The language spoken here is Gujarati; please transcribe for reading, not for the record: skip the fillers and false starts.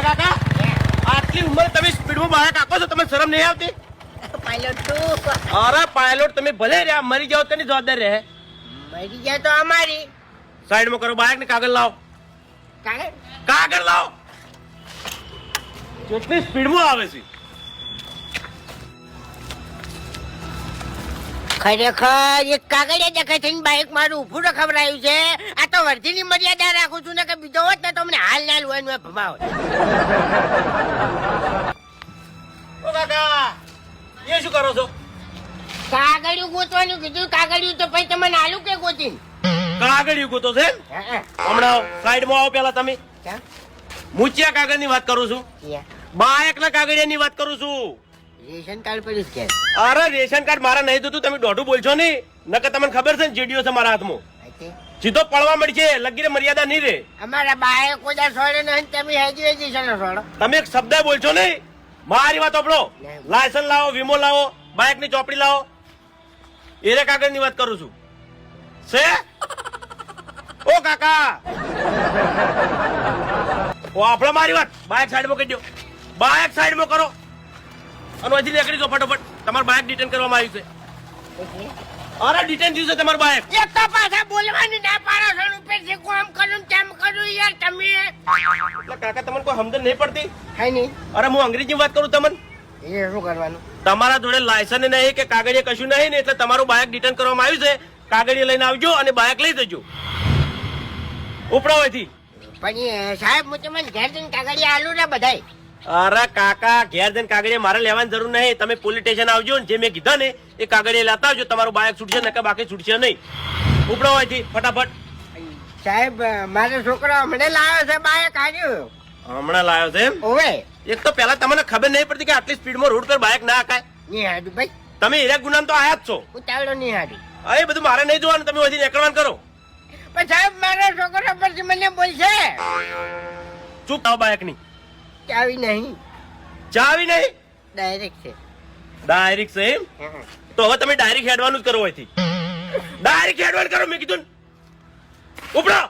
કાકા આટલી ઉંમર તમે સ્પીડમાં બાઇક આપો છો, તમને શરમ નહીં આવતી? પાયલોટ તું. અરે પાયલોટ તમે ભલે રહ્યા, મરી જાઓ તેની જવાબદારી રહે. મરી જાય તો અમારી. સાઈડમાં કરો બાઇક ને કાગળ લાવો. કાગળ લાવો. કેટલી સ્પીડમાં આવે છે. ખરેખર એક કાગળિયા દેખાય થઈને બાઇક મારું ઉભું રખવડાયું છે. આ તો વર્ધીની મર્યાદા રાખું છું ને કે બીજો હોત ને તો મને હાલ ના લુવાનું ભમાવ. ઓ કાકા એ શું કરો છો? કાગળિયું ગોતવાનું કીધું. કાગળિયું તો પછી તમને આલુ કે ગોતી? કાગળિયું ગોતો છે? હમણાં સાઈડમાં આવો પેલા તમે. મૂચ્યા કાગળની વાત કરું છું, બાઇકના કાગળિયાની વાત કરું છું. રેશન કાર્ડ પર કે અરે રેશન કાર્ડ મારા નહીં થતું, તમે દોઢું બોલશો નહીં, નકર તમને ખબર છે ને જેડીઓ છે મારા હાથમાં, સીધો પડવા મળશે. લગીરે મર્યાદા નહીં રે. અમારા બાએ કોદા છોડે નહીં, તમે હેજી હેજી છોડો. તમે એક શબ્દ બોલશો નહીં. મારી વાત સાંભળો. લાયસન્સ લાવો, વીમો લાવો, બાઇક ની ચોપડી લાવો. એરે કાગળ ની વાત કરું છું. છે ઓ કાકા, ઓ આપણો મારી વાત. બાઇક સાઈડમાં કરી દો, બાઇક સાઈડમાં કરો અને હજી નીકળી જાઓ ફટોફટ. તમારું બાઇક ડિટેન કરવામાં આવ્યું છે. અરે ડિટેન થયું છે તમારું બાઇક. એક તો પાછા બોલવાની ના પાડો છો. ઉપર છે કોમ કરું તેમ કરું યાર તમે. એટલે કાકા તમને કોઈ સમજણ નહીં પડતી? hay નહીં. અરે હું અંગ્રેજી વાત કરું તમને. એ શું કરવાનું? તમારા જોડે લાયસન્સ નહીં કે કાગળિયા કશું નહીં ને, એટલે તમારું બાઇક ડિટેન કરવામાં આવ્યું છે. કાગળિયા લઈને આવજો અને બાઇક લઈ જજો ઉપડા હોયથી. પણ સાહેબ હું તમને ઘેર જઈને કાગળિયા આલુ ને બધાય. અરે કાકા ઘેર જઈને કાગળિયા મારે લેવાની જરૂર નહીં. તમે પોલીસ સ્ટેશન આવજો ને જે મેં કીધા ને એ કાગળિયા લેતા આવજો. તમારું બાઇક છૂટશે ને કે બાકી છૂટશે નહીં. ઉપડા હોયથી ફટાફટ. સાહેબ મારો છોકરો હમણાં લાવ્યો છે બાઇક આવ્યું. હમણાં લાવ્યો છે એમ? ઓવે એક તો પેલા તમને ખબર નહીં પડતી કે આટલી સ્પીડમાં રોડ પર બાઇક ના હકાય. નહીં હાડું ભાઈ, તમે હીરા ગુનામ તો આયા જ છો. ઉતાવળો નહીં હાડું. એ બધું મારે નહીં જોવાનું, તમે હજી નીકળવાનું કરો. પણ સાહેબ મારો છોકરો પછી મને બોલશે ચૂપ થાવ. બાઇક ની ચાવી નહીં, ચાવી નહીં, ડાયરેક્ટ છે. ડાયરેક્ટ છે એમ? તો હવે તમે ડાયરેક્ટ હેડવાનું જ કરો હોયથી. ડાયરેક્ટ હેડવાનું કરો મેં કીધું. ઉપડો.